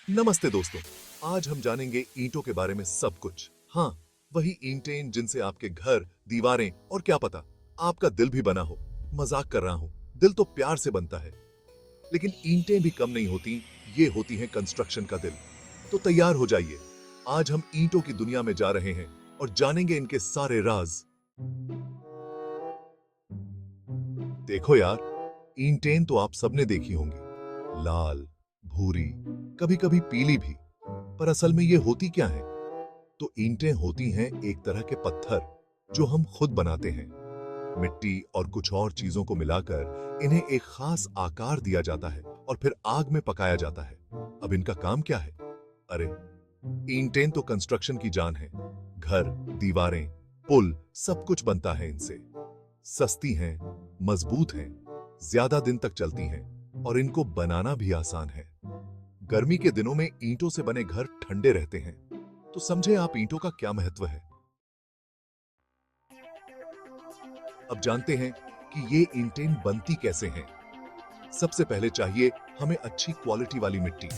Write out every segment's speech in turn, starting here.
नमस्ते दोस्तों। आज हम जानेंगे ईंटों के बारे में सब कुछ। हाँ, वही ईंटें जिनसे आपके घर, दीवारें और क्या पता आपका दिल भी बना हो। मजाक कर रहा हूं, दिल तो प्यार से बनता है, लेकिन ईंटें भी कम नहीं होती। ये होती हैं कंस्ट्रक्शन का दिल। तो तैयार हो जाइए, आज हम ईंटों की दुनिया में जा रहे हैं और जानेंगे इनके सारे राज। देखो यार, ईंटें तो आप सबने देखी होंगी, लाल, भूरी, कभी कभी पीली भी। पर असल में ये होती क्या है? तो ईंटें होती हैं एक तरह के पत्थर जो हम खुद बनाते हैं। मिट्टी और कुछ और चीजों को मिलाकर इन्हें एक खास आकार दिया जाता है और फिर आग में पकाया जाता है। अब इनका काम क्या है? अरे, ईंटें तो कंस्ट्रक्शन की जान है। घर, दीवारें, पुल सब कुछ बनता है इनसे। सस्ती हैं, मजबूत हैं, ज्यादा दिन तक चलती हैं और इनको बनाना भी आसान है। गर्मी के दिनों में ईंटों से बने घर ठंडे रहते हैं। तो समझे आप ईंटों का क्या महत्व है। अब जानते हैं कि ये ईंटें बनती कैसे हैं। सबसे पहले चाहिए हमें अच्छी क्वालिटी वाली मिट्टी।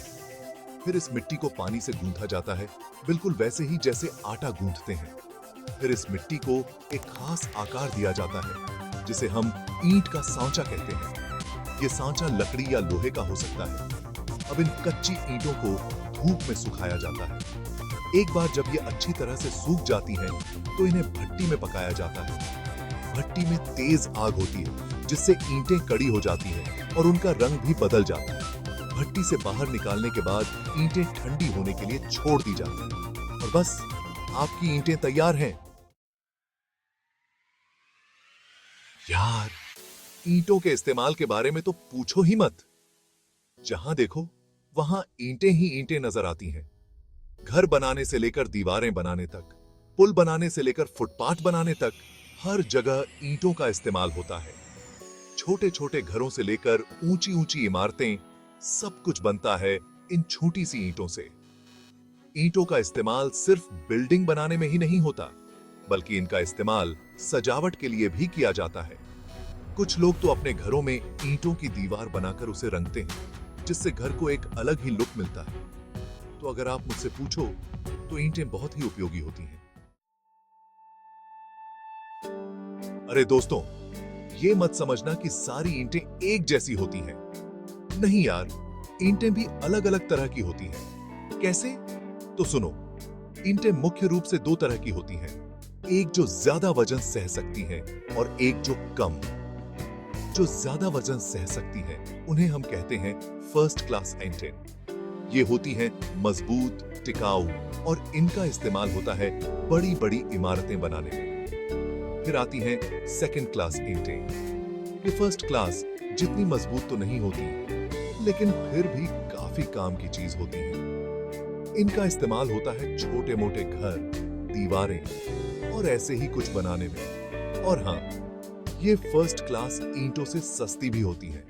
फिर इस मिट्टी को पानी से गूंथा जाता है, बिल्कुल वैसे ही जैसे आटा गूंथते हैं। फिर इस मिट्टी को एक खास आकार दिया जाता है, जिसे हम ईंट का सांचा कहते हैं। ये सांचा लकड़ी या लोहे का हो सकता है। अब इन कच्ची ईंटों को धूप में सुखाया जाता है। एक बार जब ये अच्छी तरह से सूख जाती हैं, तो इन्हें भट्टी में पकाया जाता है। भट्टी में तेज आग होती है, जिससे ईंटें कड़ी हो जाती हैं और उनका रंग भी बदल जाता है। भट्टी से बाहर निकालने के बाद ईंटें ठंडी होने के लिए छोड़ दी जाती हैं और बस आपकी ईंटें तैयार हैं। यार, ईंटों के इस्तेमाल के बारे में तो पूछो ही मत। जहां देखो वहां ईंटें ही ईंटें नजर आती हैं। घर बनाने से लेकर दीवारें बनाने तक, पुल बनाने से लेकर फुटपाथ बनाने तक, हर जगह ईंटों का इस्तेमाल होता है। छोटे छोटे घरों से लेकर ऊंची ऊंची इमारतें, सब कुछ बनता है इन छोटी सी ईंटों से। ईंटों का इस्तेमाल सिर्फ बिल्डिंग बनाने में ही नहीं होता, बल्कि इनका इस्तेमाल सजावट के लिए भी किया जाता है। कुछ लोग तो अपने घरों में ईंटों की दीवार बनाकर उसे रंगते हैं, जिससे घर को एक अलग ही लुक मिलता है। तो अगर आप मुझसे पूछो, तो ईंटें बहुत ही उपयोगी होती हैं। अरे दोस्तों, ये मत समझना कि सारी ईंटें एक जैसी होती हैं। नहीं यार, ईंटें भी अलग अलग तरह की होती हैं। कैसे? तो सुनो, ईंटें मुख्य रूप से दो तरह की होती हैं। एक जो ज्यादा वजन सह सकती हैं और एक जो कम। जो ज्यादा वजन सह सकती हैं, उन्हें हम कहते हैं फर्स्ट क्लास ईंटें। ये होती हैं मजबूत, टिकाऊ और इनका इस्तेमाल होता है बड़ी बड़ी इमारतें बनाने में। फिर आती हैं सेकंड क्लास ईंटें। ये फर्स्ट क्लास जितनी मजबूत तो नहीं होती, लेकिन फिर भी काफी काम की चीज होती है। इनका इस्तेमाल होता है छोटे मोटे घर, दीवारें और ऐसे ही कुछ बनाने में। और हाँ, ये फर्स्ट क्लास ईंटों से सस्ती भी होती हैं।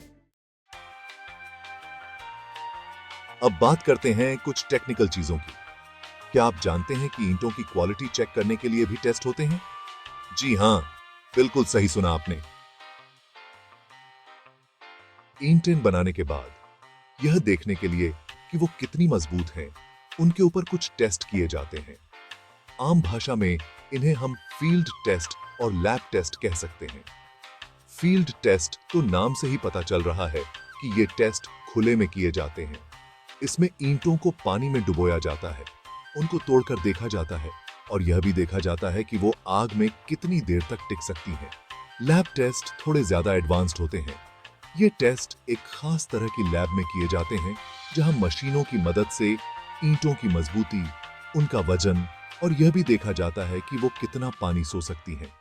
अब बात करते हैं कुछ टेक्निकल चीजों की। क्या आप जानते हैं कि ईंटों की क्वालिटी चेक करने के लिए भी टेस्ट होते हैं? जी हां, बिल्कुल सही सुना आपने। ईंटें बनाने के बाद यह देखने के लिए कि वो कितनी मजबूत हैं, उनके ऊपर कुछ टेस्ट किए जाते हैं। आम भाषा में इन्हें हम फील्ड टेस्ट और लैब टेस्ट कह सकते हैं। फील्ड टेस्ट तो नाम से ही पता चल रहा है कि ये टेस्ट खुले में किए जाते हैं। इसमें ईंटों को पानी में डुबोया जाता है, उनको तोड़कर देखा जाता है और यह भी देखा जाता है कि वो आग में कितनी देर तक टिक सकती हैं। लैब टेस्ट थोड़े ज्यादा एडवांस्ड होते हैं। ये टेस्ट एक खास तरह की लैब में किए जाते हैं, जहां मशीनों की मदद से ईंटों की मजबूती, उनका वजन और यह भी देखा जाता है कि वो कितना पानी सो सकती हैं।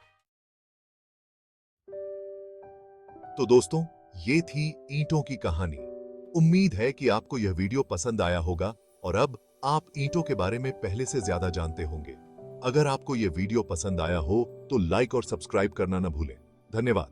तो दोस्तों, ये थी ईंटों की कहानी। उम्मीद है कि आपको यह वीडियो पसंद आया होगा और अब आप ईंटों के बारे में पहले से ज्यादा जानते होंगे। अगर आपको यह वीडियो पसंद आया हो तो लाइक और सब्सक्राइब करना न भूलें। धन्यवाद।